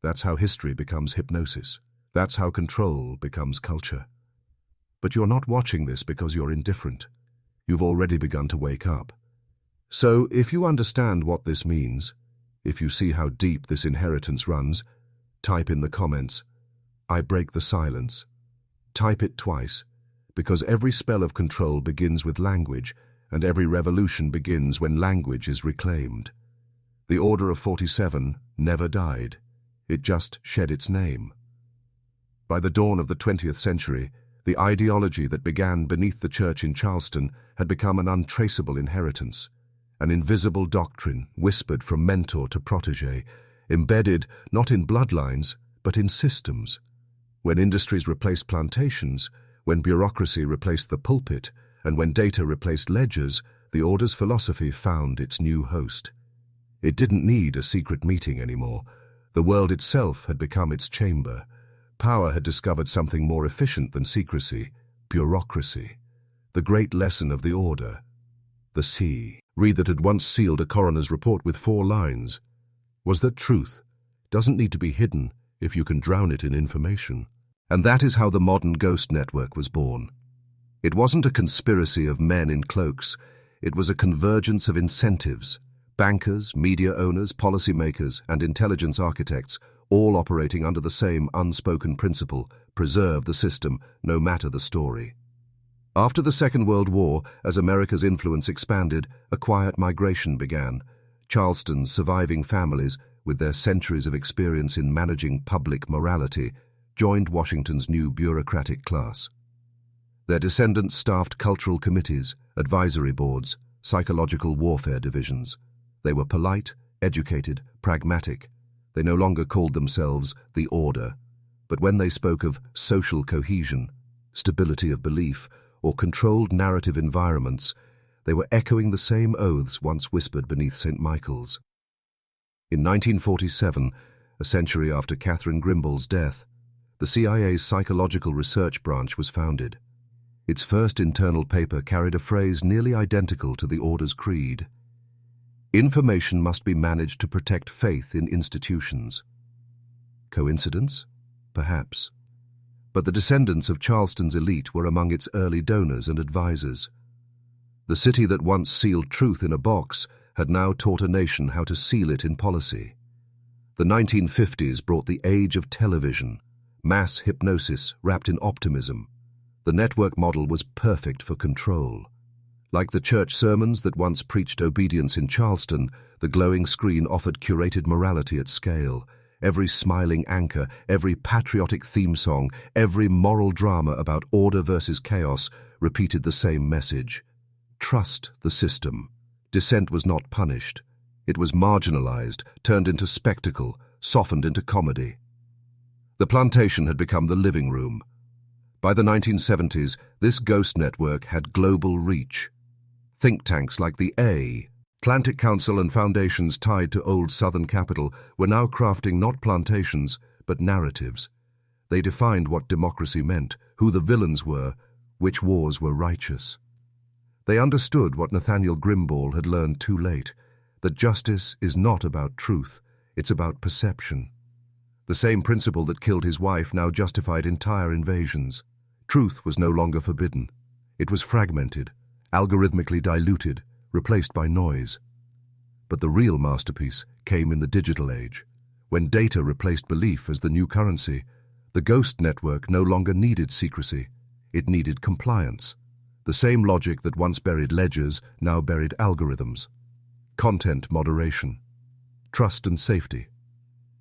That's how history becomes hypnosis. That's how control becomes culture. But you're not watching this because you're indifferent. You've already begun to wake up. So, if you understand what this means, if you see how deep this inheritance runs, type in the comments, "I break the silence." Type it twice, because every spell of control begins with language, and every revolution begins when language is reclaimed. The Order of 47 never died. It just shed its name. By the dawn of the 20th century, the ideology that began beneath the church in Charleston had become an untraceable inheritance, an invisible doctrine whispered from mentor to protege, embedded not in bloodlines, but in systems. When industries replaced plantations, when bureaucracy replaced the pulpit, and when data replaced ledgers, the Order's philosophy found its new host. It didn't need a secret meeting anymore. The world itself had become its chamber. Power had discovered something more efficient than secrecy, bureaucracy. The great lesson of the Order. The C. Reed that had once sealed a coroner's report with 4 lines was that truth doesn't need to be hidden if you can drown it in information. And that is how the modern ghost network was born. It wasn't a conspiracy of men in cloaks. It was a convergence of incentives. Bankers, media owners, policymakers, and intelligence architects, all operating under the same unspoken principle: preserve the system, no matter the story. After the Second World War, as America's influence expanded, a quiet migration began. Charleston's surviving families, with their centuries of experience in managing public morality, joined Washington's new bureaucratic class. Their descendants staffed cultural committees, advisory boards, psychological warfare divisions. They were polite, educated, pragmatic. They no longer called themselves the Order, but when they spoke of social cohesion, stability of belief, or controlled narrative environments, they were echoing the same oaths once whispered beneath St. Michael's. In 1947, a century after Catherine Grimball's death, the CIA's Psychological Research Branch was founded. Its first internal paper carried a phrase nearly identical to the Order's creed. Information must be managed to protect faith in institutions. Coincidence? Perhaps. But the descendants of Charleston's elite were among its early donors and advisors. The city that once sealed truth in a box had now taught a nation how to seal it in policy. The 1950s brought the age of television, mass hypnosis wrapped in optimism. The network model was perfect for control. Like the church sermons that once preached obedience in Charleston, the glowing screen offered curated morality at scale. Every smiling anchor, every patriotic theme song, every moral drama about order versus chaos repeated the same message. Trust the system. Dissent was not punished. It was marginalized, turned into spectacle, softened into comedy. The plantation had become the living room. By the 1970s, this ghost network had global reach. Think tanks like the Atlantic Council and foundations tied to old Southern capital were now crafting not plantations, but narratives. They defined what democracy meant, who the villains were, which wars were righteous. They understood what Nathaniel Grimball had learned too late, that justice is not about truth, it's about perception. The same principle that killed his wife now justified entire invasions. Truth was no longer forbidden. It was fragmented, algorithmically diluted, replaced by noise. But the real masterpiece came in the digital age. When data replaced belief as the new currency, the ghost network no longer needed secrecy. It needed compliance. The same logic that once buried ledgers now buried algorithms. Content moderation. Trust and safety.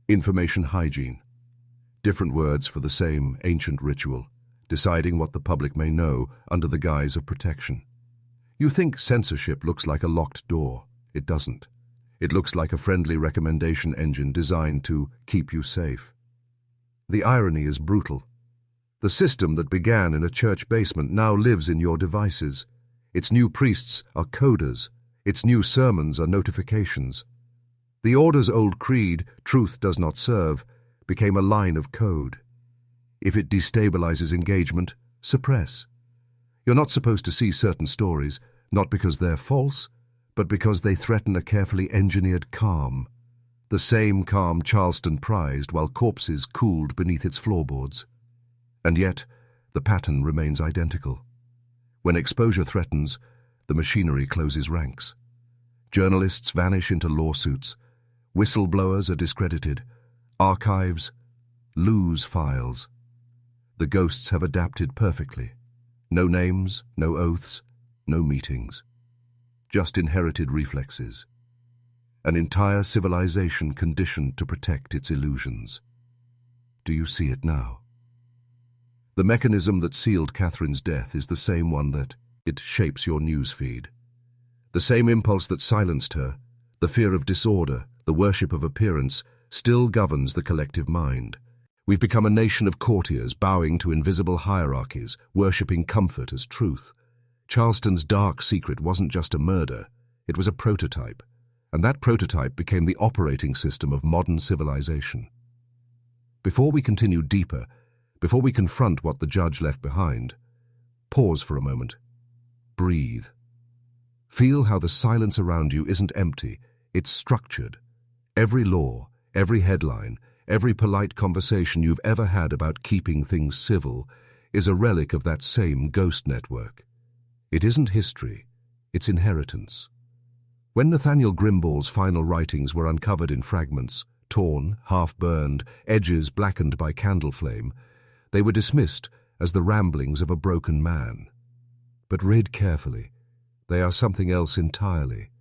Information hygiene. Different words for the same ancient ritual, deciding what the public may know under the guise of protection. You think censorship looks like a locked door. It doesn't. It looks like a friendly recommendation engine designed to keep you safe. The irony is brutal. The system that began in a church basement now lives in your devices. Its new priests are coders. Its new sermons are notifications. The Order's old creed, "Truth does not serve," became a line of code. If it destabilizes engagement, suppress. You're not supposed to see certain stories, not because they're false, but because they threaten a carefully engineered calm. The same calm Charleston prized while corpses cooled beneath its floorboards. And yet, the pattern remains identical. When exposure threatens, the machinery closes ranks. Journalists vanish into lawsuits. Whistleblowers are discredited. Archives lose files. The ghosts have adapted perfectly. No names, no oaths, no meetings. Just inherited reflexes. An entire civilization conditioned to protect its illusions. Do you see it now? The mechanism that sealed Catherine's death is the same one that it shapes your news feed. The same impulse that silenced her, the fear of disorder, the worship of appearance, still governs the collective mind. We've become a nation of courtiers bowing to invisible hierarchies, worshipping comfort as truth. Charleston's dark secret wasn't just a murder, it was a prototype, and that prototype became the operating system of modern civilization. Before we continue deeper, before we confront what the judge left behind, pause for a moment. Breathe. Feel how the silence around you isn't empty, it's structured. Every law, every headline, every polite conversation you've ever had about keeping things civil is a relic of that same ghost network. It isn't history, it's inheritance. When Nathaniel Grimball's final writings were uncovered in fragments, torn, half-burned, edges blackened by candle flame, they were dismissed as the ramblings of a broken man. But read carefully. They are something else entirely.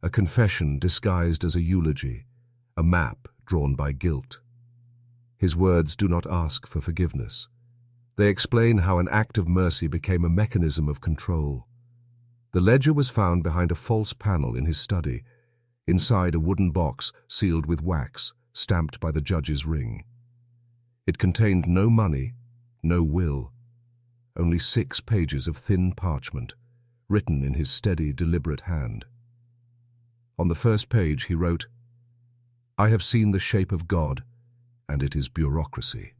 A confession disguised as a eulogy, a map drawn by guilt. His words do not ask for forgiveness. They explain how an act of mercy became a mechanism of control. The ledger was found behind a false panel in his study, inside a wooden box sealed with wax, stamped by the judge's ring. It contained no money, no will, only 6 pages of thin parchment, written in his steady, deliberate hand. On the first page he wrote, "I have seen the shape of God, and it is bureaucracy."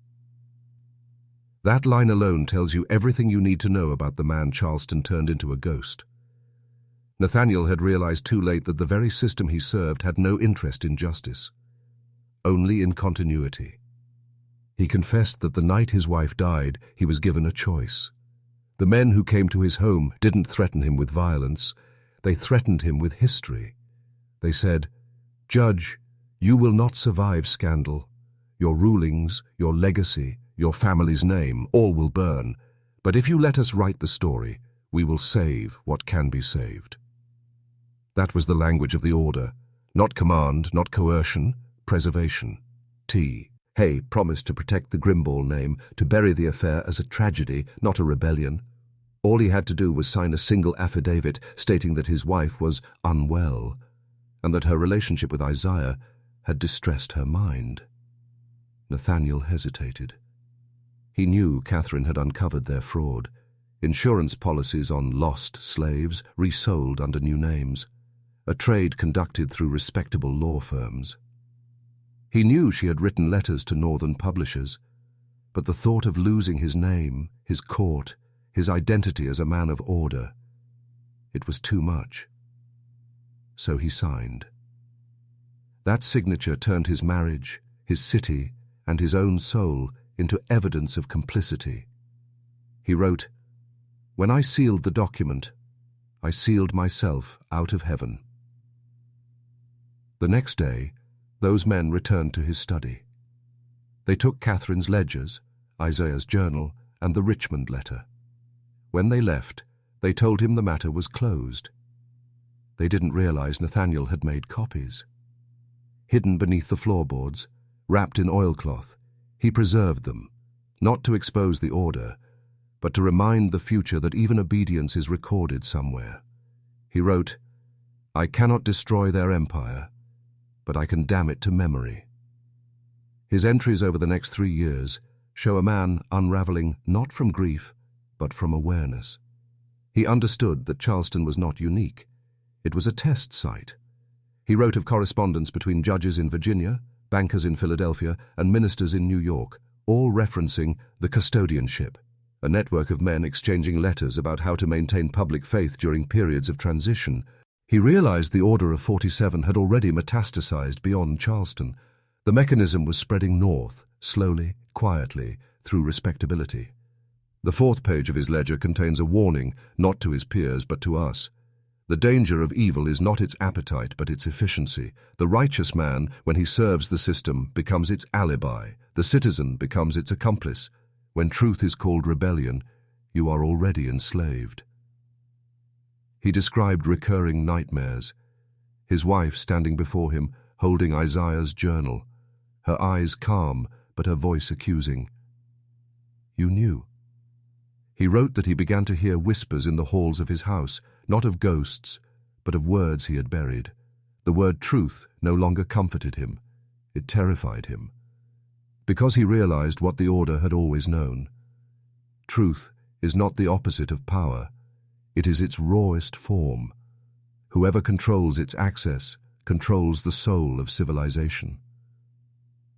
That line alone tells you everything you need to know about the man Charleston turned into a ghost. Nathaniel had realized too late that the very system he served had no interest in justice, only in continuity. He confessed that the night his wife died, he was given a choice. The men who came to his home didn't threaten him with violence, they threatened him with history. They said, "Judge, you will not survive scandal. Your rulings, your legacy, your family's name, all will burn. But if you let us write the story, we will save what can be saved." That was the language of the order. Not command, not coercion, preservation. Hay promised to protect the Grimball name, to bury the affair as a tragedy, not a rebellion. All he had to do was sign a single affidavit stating that his wife was unwell, and that her relationship with Isaiah had distressed her mind. Nathaniel hesitated. He knew Catherine had uncovered their fraud. Insurance policies on lost slaves, resold under new names. A trade conducted through respectable law firms. He knew she had written letters to northern publishers, but the thought of losing his name, his court, his identity as a man of order, it was too much. So he signed. That signature turned his marriage, his city, and his own soul into evidence of complicity. He wrote, "When I sealed the document, I sealed myself out of heaven." The next day, those men returned to his study. They took Catherine's ledgers, Isaiah's journal, and the Richmond letter. When they left, they told him the matter was closed. They didn't realize Nathaniel had made copies. Hidden beneath the floorboards, wrapped in oilcloth, he preserved them, not to expose the order, but to remind the future that even obedience is recorded somewhere. He wrote, "I cannot destroy their empire, but I can damn it to memory." His entries over the next 3 years show a man unraveling not from grief, but from awareness. He understood that Charleston was not unique. It was a test site. He wrote of correspondence between judges in Virginia, bankers in Philadelphia, and ministers in New York, all referencing the custodianship, a network of men exchanging letters about how to maintain public faith during periods of transition. He realized the Order of 47 had already metastasized beyond Charleston. The mechanism was spreading north, slowly, quietly, through respectability. The 4th page of his ledger contains a warning, not to his peers but to us. The danger of evil is not its appetite but its efficiency. The righteous man, when he serves the system, becomes its alibi. The citizen becomes its accomplice. When truth is called rebellion, you are already enslaved. He described recurring nightmares. His wife standing before him, holding Isaiah's journal, her eyes calm but her voice accusing. You knew. He wrote that he began to hear whispers in the halls of his house, not of ghosts, but of words he had buried. The word truth no longer comforted him. It terrified him. Because he realized what the order had always known. Truth is not the opposite of power. It is its rawest form. Whoever controls its access controls the soul of civilization.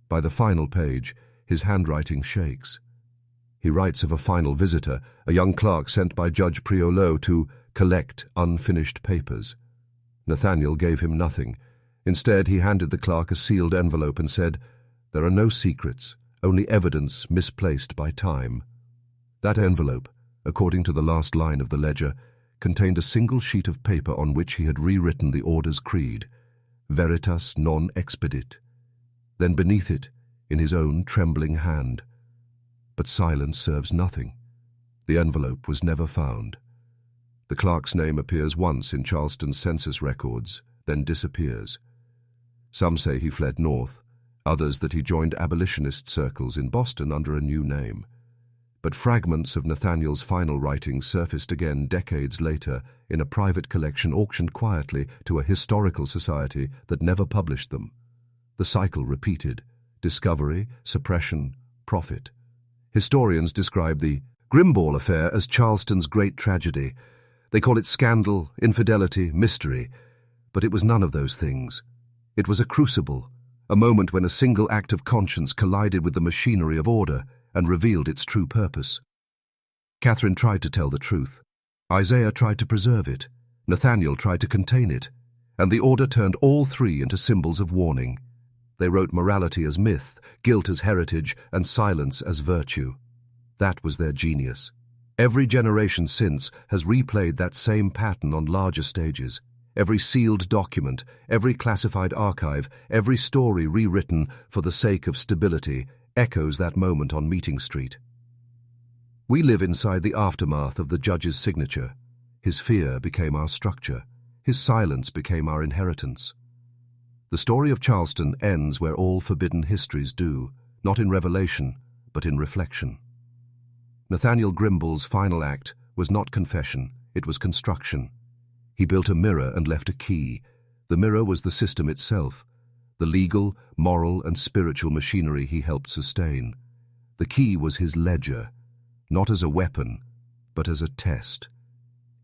By the final page, his handwriting shakes. He writes of a final visitor, a young clerk sent by Judge Priolo to collect unfinished papers. Nathaniel gave him nothing. Instead, he handed the clerk a sealed envelope and said, "There are no secrets, only evidence misplaced by time." That envelope, according to the last line of the ledger, contained a single sheet of paper on which he had rewritten the order's creed, Veritas non expedit. Then beneath it, in his own trembling hand. But silence serves nothing. The envelope was never found. The clerk's name appears once in Charleston's census records, then disappears. Some say he fled north, others that he joined abolitionist circles in Boston under a new name. But fragments of Nathaniel's final writings surfaced again decades later in a private collection auctioned quietly to a historical society that never published them. The cycle repeated: discovery, suppression, profit. Historians describe the Grimball affair as Charleston's great tragedy. They call it scandal, infidelity, mystery. But it was none of those things. It was a crucible, a moment when a single act of conscience collided with the machinery of order and revealed its true purpose. Catherine tried to tell the truth. Isaiah tried to preserve it. Nathaniel tried to contain it. And the order turned all three into symbols of warning. They wrote morality as myth, guilt as heritage, and silence as virtue. That was their genius. Every generation since has replayed that same pattern on larger stages. Every sealed document, every classified archive, every story rewritten for the sake of stability echoes that moment on Meeting Street. We live inside the aftermath of the judge's signature. His fear became our structure. His silence became our inheritance. The story of Charleston ends where all forbidden histories do, not in revelation, but in reflection. Nathaniel Grimball's final act was not confession, it was construction. He built a mirror and left a key. The mirror was the system itself, the legal, moral, and spiritual machinery he helped sustain. The key was his ledger, not as a weapon, but as a test.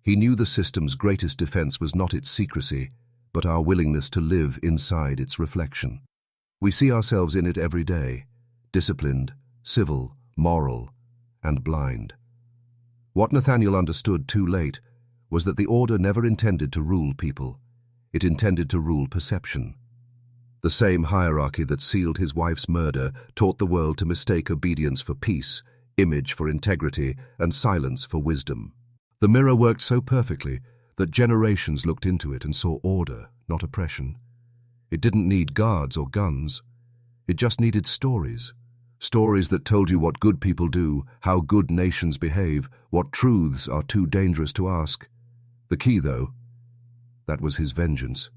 He knew the system's greatest defense was not its secrecy, but our willingness to live inside its reflection. We see ourselves in it every day, disciplined, civil, moral, and blind. What Nathaniel understood too late was that the order never intended to rule people. It intended to rule perception. The same hierarchy that sealed his wife's murder taught the world to mistake obedience for peace, image for integrity, and silence for wisdom. The mirror worked so perfectly that generations looked into it and saw order, not oppression. It didn't need guards or guns. It just needed stories. Stories that told you what good people do, how good nations behave, what truths are too dangerous to ask. The key, though, that was his vengeance.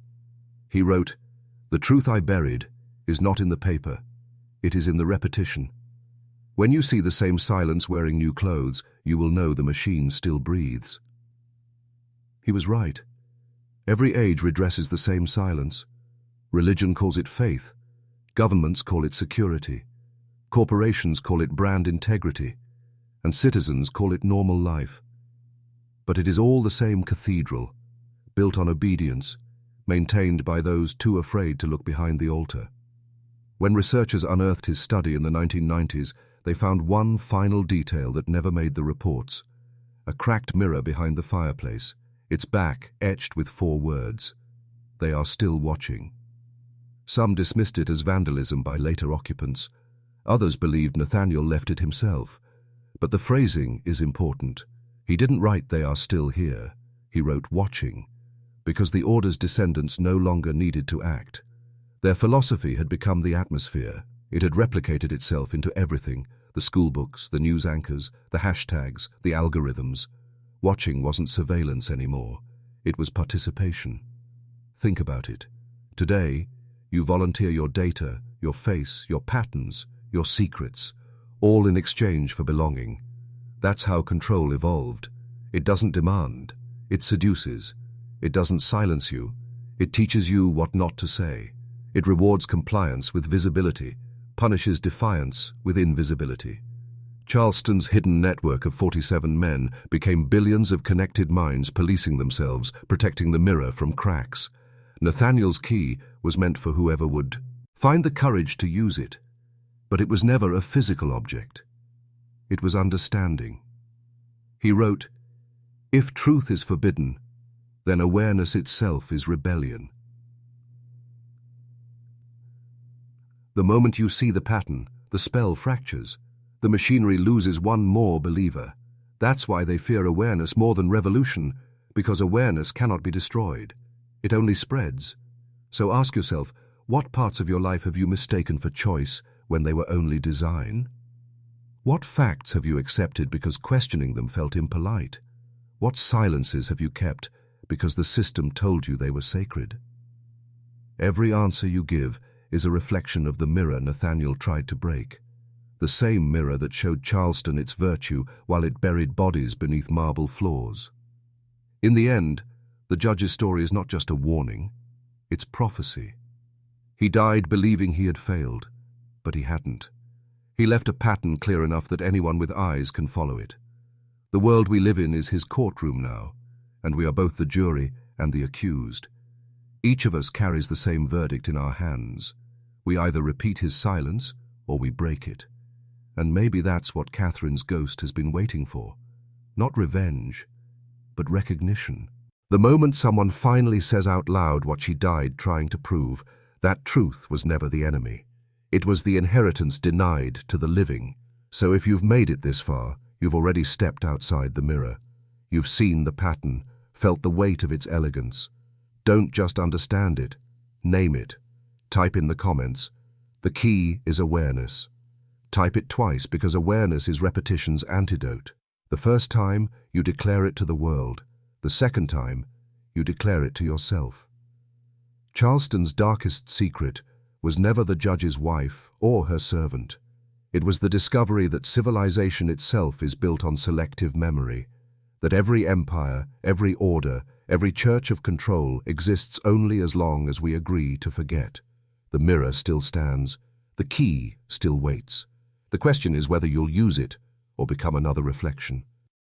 He wrote, "The truth I buried is not in the paper. It is in the repetition. When you see the same silence wearing new clothes, you will know the machine still breathes." He was right. Every age redresses the same silence. Religion calls it faith. Governments call it security. Corporations call it brand integrity. And citizens call it normal life. But it is all the same cathedral, built on obedience, maintained by those too afraid to look behind the altar. When researchers unearthed his study in the 1990s, they found one final detail that never made the reports: a cracked mirror behind the fireplace, its back etched with 4 words: "They are still watching." Some dismissed it as vandalism by later occupants. Others believed Nathaniel left it himself. But the phrasing is important. He didn't write "they are still here." He wrote "watching," because the order's descendants no longer needed to act. Their philosophy had become the atmosphere. It had replicated itself into everything: the schoolbooks, the news anchors, the hashtags, the algorithms. Watching wasn't surveillance anymore. It was participation. Think about it. Today, you volunteer your data, your face, your patterns, your secrets, all in exchange for belonging. That's how control evolved. It doesn't demand. It seduces. It doesn't silence you. It teaches you what not to say. It rewards compliance with visibility, punishes defiance with invisibility. Charleston's hidden network of 47 men became billions of connected minds policing themselves, protecting the mirror from cracks. Nathaniel's key was meant for whoever would find the courage to use it. But it was never a physical object. It was understanding. He wrote, "If truth is forbidden, then awareness itself is rebellion." The moment you see the pattern, the spell fractures. The machinery loses one more believer. That's why they fear awareness more than revolution, because awareness cannot be destroyed. It only spreads. So ask yourself, what parts of your life have you mistaken for choice when they were only design? What facts have you accepted because questioning them felt impolite? What silences have you kept because the system told you they were sacred? Every answer you give is a reflection of the mirror Nathaniel tried to break. The same mirror that showed Charleston its virtue while it buried bodies beneath marble floors. In the end, the judge's story is not just a warning, it's prophecy. He died believing he had failed, but he hadn't. He left a pattern clear enough that anyone with eyes can follow it. The world we live in is his courtroom now, and we are both the jury and the accused. Each of us carries the same verdict in our hands. We either repeat his silence or we break it. And maybe that's what Catherine's ghost has been waiting for. Not revenge, but recognition. The moment someone finally says out loud what she died trying to prove, that truth was never the enemy. It was the inheritance denied to the living. So if you've made it this far, you've already stepped outside the mirror. You've seen the pattern, felt the weight of its elegance. Don't just understand it, name it. Type in the comments, "The key is awareness." Type it twice because awareness is repetition's antidote. The first time, you declare it to the world. The second time, you declare it to yourself. Charleston's darkest secret was never the judge's wife or her servant. It was the discovery that civilization itself is built on selective memory, that every empire, every order, every church of control exists only as long as we agree to forget. The mirror still stands. The key still waits. The question is whether you'll use it or become another reflection.